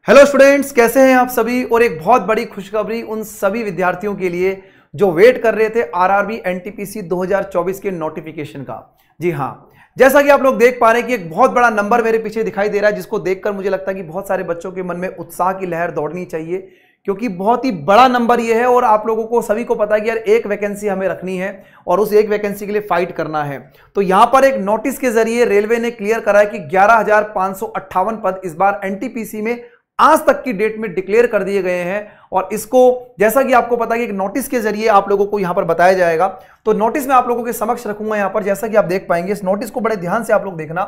Hello students, कैसे हैं आप सभी। और एक बहुत बड़ी खुशखबरी उन सभी विद्यार्थियों के लिए जो वेट कर रहे थे आरआरबी एनटीपीसी 2024 के नोटिफिकेशन का। जी हां, जैसा कि आप लोग देख पा रहे हैं कि एक बहुत बड़ा नंबर मेरे पीछे दिखाई दे रहा है, जिसको देखकर मुझे लगता है कि बहुत सारे बच्चों के मन में उत्साह की लहर दौड़नी चाहिए, क्योंकि बहुत ही बड़ा नंबर ये है। और आप लोगों को सभी को पता है कि यार एक वैकेंसी हमें रखनी है और उस एक वैकेंसी के लिए फाइट करना है। तो यहां पर एक नोटिस के जरिए रेलवे ने क्लियर करा है कि 11,558 पद इस बार एनटीपीसी में आज तक की डेट में डिक्लेयर कर दिए गए हैं। और इसको जैसा कि आपको पता है कि एक नोटिस के जरिए आप लोगों को यहां पर बताया जाएगा, तो नोटिस में आप लोगों के समक्ष रखूंगा यहां पर, जैसा कि आप देख पाएंगे। इस नोटिस को बड़े ध्यान से आप लोग देखना।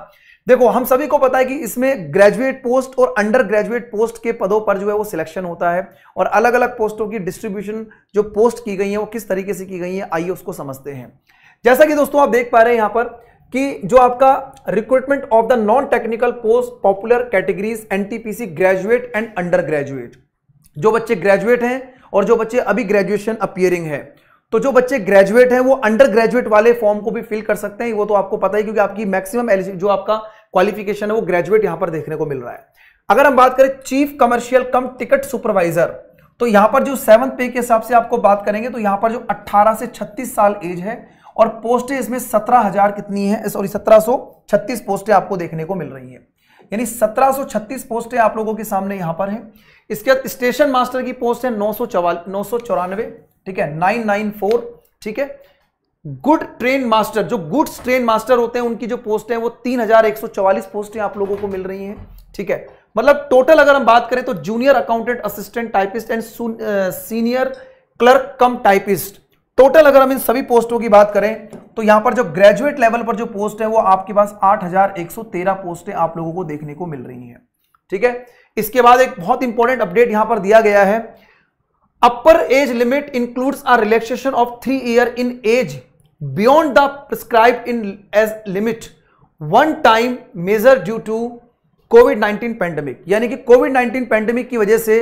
देखो, हम सभी को पता है कि इसमें ग्रेजुएट पोस्ट और अंडर ग्रेजुएट पोस्ट के पदों पर जो है वो सिलेक्शन होता है, और अलग अलग पोस्टों की डिस्ट्रीब्यूशन जो पोस्ट की गई है वो किस तरीके से की गई है, आइए उसको समझते हैं। जैसा कि दोस्तों आप देख पा रहे हैं यहां पर कि जो आपका recruitment of the non technical post popular categories NTPC graduate and under graduate, जो बच्चे ग्रेजुएट हैं और जो बच्चे अभी ग्रेजुएशन अपीयरिंग है, तो जो बच्चे ग्रेजुएट हैं वो अंडर ग्रेजुएट वाले फॉर्म को भी फिल कर सकते हैं। वो तो आपको पता है, क्योंकि आपकी मैक्सिमम जो आपका क्वालिफिकेशन है वो ग्रेजुएट यहां पर देखने को मिल रहा है। अगर हम बात करें चीफ कमर्शियल कम टिकट सुपरवाइजर, तो यहां पर जो 7th पे के हिसाब से आपको बात करेंगे, तो यहां पर जो 18 से 36 साल एज है और पोस्टें इसमें 17,000 कितनी है, सॉरी 1736 पोस्टें आपको देखने को मिल रही हैं। यानी 1736 पोस्टें आप लोगों के सामने यहां पर हैं। इसके बाद स्टेशन मास्टर की पोस्ट है 994, ठीक है, 994, ठीक है। गुड ट्रेन मास्टर, जो गुड्स ट्रेन मास्टर होते हैं, उनकी जो पोस्ट है वो 3,144 पोस्टें आप लोगों को मिल रही हैं, ठीक है। मतलब टोटल अगर हम बात करें तो junior accountant, assistant typist and senior clerk come typist, total अगर हम इन सभी पोस्टों की बात करें तो यहां पर जो ग्रेजुएट लेवल पर जो पोस्ट है वो आपके पास 8,113 पोस्टें आप लोगों को देखने को मिल रही हैं, ठीक है। इसके बाद एक बहुत इंपॉर्टेंट अपडेट यहां पर दिया गया है। Upper age limit includes a relaxation of 3 year in age beyond the prescribed in age limit one time measure due to कोविड-19 पैंडेमिक। यानी कि कोविड-19 पैंडेमिक की वजह से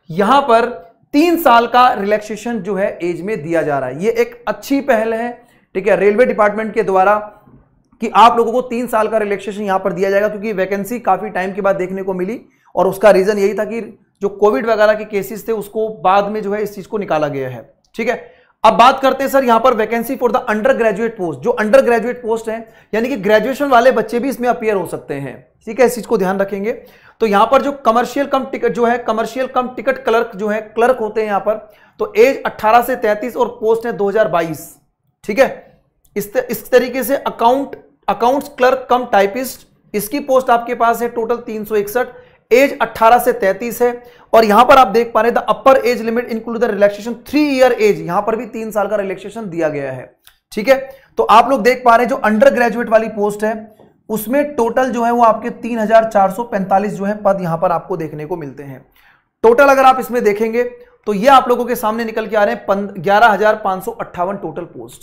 यहां पर 3 साल का रिलैक्सेशन जो है एज में दिया जा रहा है। ये एक अच्छी पहल है, ठीक है, रेलवे डिपार्टमेंट के द्वारा, कि आप लोगों को 3 साल का रिलैक्सेशन यहां पर दिया जाएगा, क्योंकि वैकेंसी काफी टाइम के बाद देखने को मिली और उसका रीजन यही था कि जो कोविड वगैरह के केसेस थे उसको बाद में जो है इस चीज को निकाला गया है, ठीक है। अब बात करते हैं सर यहां पर vacancy for the under graduate post. जो अंडर ग्रेजुएट पोस्ट है यानी कि ग्रेजुएशन वाले बच्चे भी इसमें अपीयर हो सकते हैं, ठीक है, इस चीज को ध्यान रखेंगे। तो यहां पर जो कमर्शियल कम टिकट जो है, कमर्शियल कम टिकट क्लर्क जो है, क्लर्क होते हैं यहां पर, तो एज 18 से 33 और पोस्ट है 2022, ठीक है। इस तरीके से अकाउंट्स क्लर्क कम टाइपिस्ट, इसकी पोस्ट आपके पास है टोटल 361, एज 18 से 33 है। और यहां पर आप देख पा रहे हैं the upper age limit include the relaxation 3 year age, यहां पर भी 3 साल का रिलैक्सेशन दिया गया है, ठीक है। तो आप लोग देख पा रहे हैं जो अंडर ग्रेजुएट वाली पोस्ट है उसमें टोटल जो है वो आपके 3,445 जो है पद यहां पर आपको देखने को मिलते हैं। टोटल अगर आप इसमें देखेंगे तो ये आप लोगों के सामने निकल के आ रहे हैं 11,558 टोटल पोस्ट,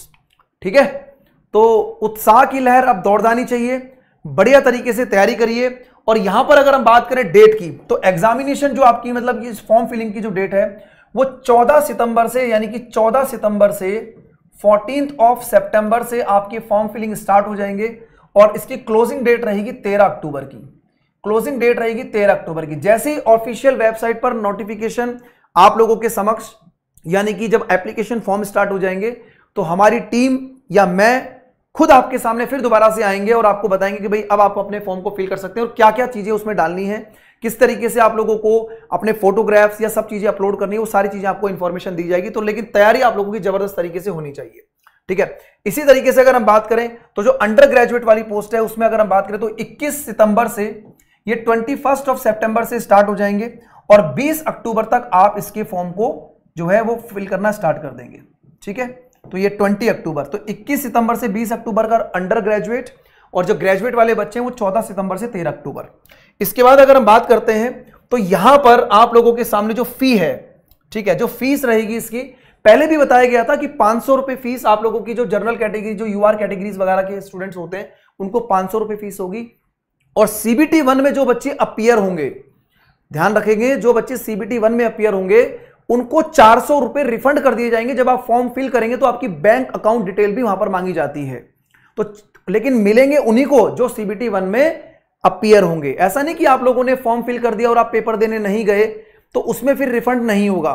ठीक है। तो उत्साह की लहर अब दौड़ानी चाहिए, बढ़िया तरीके से तैयारी करिए। और यहां पर अगर हम बात करें डेट की, तो एग्जामिनेशन जो आपकी मतलब कि फॉर्म फिलिंग की जो डेट है वो 14 सितंबर से, यानी कि 14 सितंबर से 14 सितंबर से आपके फॉर्म फिलिंग स्टार्ट हो जाएंगे। और इसकी क्लोजिंग डेट रहेगी 13 अक्टूबर की। क्लोजिंग डेट रहेगी 13 अक्टूबर की। जैसे ही ऑफिशियल वेबसाइट पर नोटिफिकेशन आप लोगों के समक्ष, यानी कि जब एप्लीकेशन फॉर्म स्टार्ट हो जाएंगे, तो हमारी टीम या मैं खुद आपके सामने फिर दोबारा से आएंगे और आपको बताएंगे कि भाई अब आप अपने फॉर्म को फिल कर सकते हैं और क्या क्या चीजें उसमें डालनी है, किस तरीके से आप लोगों को अपने फोटोग्राफ्स या सब चीजें अपलोड करनी है, वो सारी चीजें आपको इंफॉर्मेशन दी जाएगी। तो लेकिन तैयारी आप लोगों की जबरदस्त तरीके से होनी चाहिए, ठीक है। इसी तरीके से अगर हम बात करें तो जो अंडर ग्रेजुएट वाली पोस्ट है उसमें अगर हम बात करें तो 21 सितंबर से ये 21 सितंबर से स्टार्ट हो जाएंगे और 20 अक्टूबर तक आप इसके फॉर्म को जो है वो फिल करना स्टार्ट कर देंगे, ठीक है। तो ये 20 अक्टूबर, तो 21 सितंबर से 20 अक्टूबर का अंडर ग्रेजुएट, और जो ग्रेजुएट वाले बच्चे हैं वो 14 सितंबर से 13 अक्टूबर। इसके बाद अगर हम बात करते हैं तो यहां पर आप लोगों के सामने जो फी है, ठीक है, जो फीस रहेगी इसकी, पहले भी बताया गया था कि 500 रुपए फीस आप लोगों की, जो जनरल कैटेगरी, जो यूआर कैटेगरीज वगैरह के स्टूडेंट्स होते हैं उनको 500 रुपए फीस होगी। और सीबीटी 1 में जो बच्चे अपीयर होंगे, ध्यान रखेंगे, जो बच्चे सीबीटी 1 में अपीयर होंगे उनको 400 रुपए रिफंड कर दिए जाएंगे। जब आप फॉर्म फिल करेंगे तो आपकी बैंक अकाउंट डिटेल भी वहां पर मांगी जाती है, तो लेकिन मिलेंगे उन्हीं को जो सीबीटी 1 में अपीयर होंगे। ऐसा नहीं कि आप लोगों ने फॉर्म फिल कर दिया और आप पेपर देने नहीं गए तो उसमें फिर रिफंड नहीं होगा,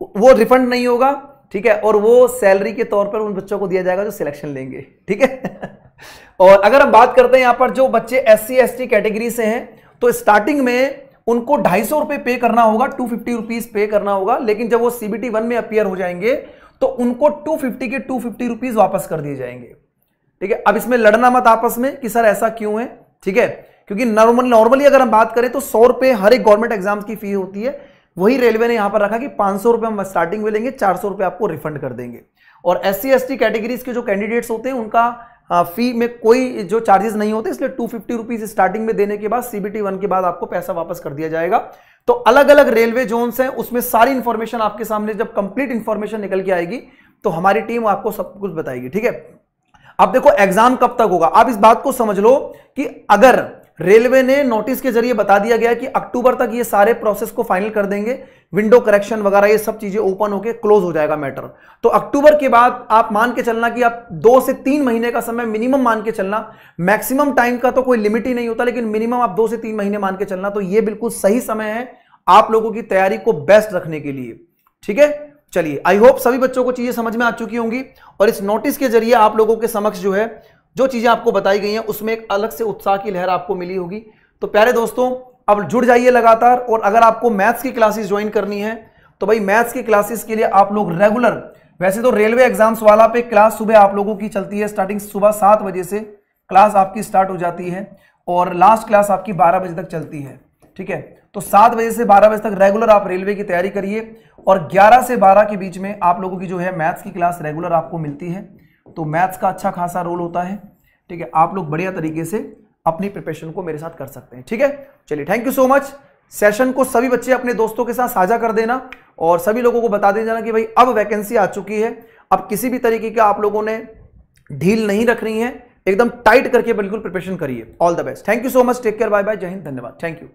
वो रिफंड नहीं होगा, ठीक है, और वो सैलरी के तौर पर उन बच्चों को दिया जाएगा जो सिलेक्शन लेंगे, ठीक है। और अगर हम बात करते हैं यहां पर जो बच्चे SC ST कैटेगरी से हैं तो स्टार्टिंग में उनको 250 रुपए पे करना होगा, 250 रुपीज पे करना होगा, लेकिन जब वो CBT 1 में अपीयर हो जाएंगे तो उनको 250 के 250 रुपीज वापस कर दिए जाएंगे, ठीक है। अब इसमें लड़ना मत आपस में कि सर ऐसा क्यों है, ठीक है, क्योंकि नॉर्मली अगर हम बात करें तो 100 रुपए हर एक गवर्नमेंट एग्जाम की फी होती है, वही रेलवे ने यहां पर रखा कि 500 रुपए हम स्टार्टिंग में लेंगे, 400 रुपए आपको रिफंड कर देंगे। और SC ST कैटेगरीज के जो कैंडिडेट्स होते हैं उनका फी में कोई जो चार्जेस नहीं होते, इसलिए 250 रुपीज स्टार्टिंग में देने के बाद CBT 1 के बाद आपको पैसा वापस कर दिया जाएगा। तो अलग अलग रेलवे जोन्स हैं, उसमें सारी इंफॉर्मेशन आपके सामने जब कंप्लीट इंफॉर्मेशन निकल के आएगी तो हमारी टीम आपको सब कुछ बताएगी, ठीक है। अब देखो एग्जाम कब तक होगा, आप इस बात को समझ लो कि अगर रेलवे ने नोटिस के जरिए बता दिया गया कि अक्टूबर तक ये सारे प्रोसेस को फाइनल कर देंगे, विंडो करेक्शन वगैरह ये सब चीजें ओपन होके क्लोज हो जाएगा मैटर, तो अक्टूबर के बाद आप मान के चलना कि आप 2 से 3 महीने का समय मिनिमम मान के चलना, मैक्सिमम टाइम का तो कोई लिमिट ही नहीं होता, लेकिन मिनिमम आप 2 से 3 महीने मान के चलना, तो ये बिल्कुल सही समय है आप लोगों की तैयारी को बेस्ट रखने के लिए, ठीक है। चलिए, आई होप सभी बच्चों को चीजें समझ में आ चुकी होंगी और इस नोटिस के जरिए आप लोगों के समक्ष जो है जो चीजें आपको बताई गई हैं उसमें एक अलग से उत्साह की लहर आपको मिली होगी। तो प्यारे दोस्तों, अब जुड़ जाइए लगातार, और अगर आपको मैथ्स की क्लासेस ज्वाइन करनी है तो भाई मैथ्स की क्लासेस के लिए आप लोग रेगुलर, वैसे तो रेलवे एग्जाम्स वाला पे क्लास सुबह आप लोगों की चलती है, स्टार्टिंग सुबह 7 बजे से क्लास आपकी स्टार्ट हो जाती है और लास्ट क्लास आपकी 12 बजे तक चलती है, ठीक है। तो 7 बजे से 12 बजे तक रेगुलर आप रेलवे की तैयारी करिए और 11 से 12 के बीच में आप लोगों की जो है मैथ्स की क्लास रेगुलर आपको मिलती है। तो मैथ्स का अच्छा खासा रोल होता है, ठीक है। आप लोग बढ़िया तरीके से अपनी प्रिपरेशन को मेरे साथ कर सकते हैं, ठीक है। चलिए, thank you so much. Session को सभी बच्चे अपने दोस्तों के साथ साझा कर देना और सभी लोगों को बता देना कि भाई अब वैकेंसी आ चुकी है, अब किसी भी तरीके का आप लोगों ने ढील नहीं रखनी है, एकदम टाइट करके बिल्कुल प्रिपरेशन करिए। All the best, thank you so much, take care, bye bye, जय हिंद, धन्यवाद, थैंक यू।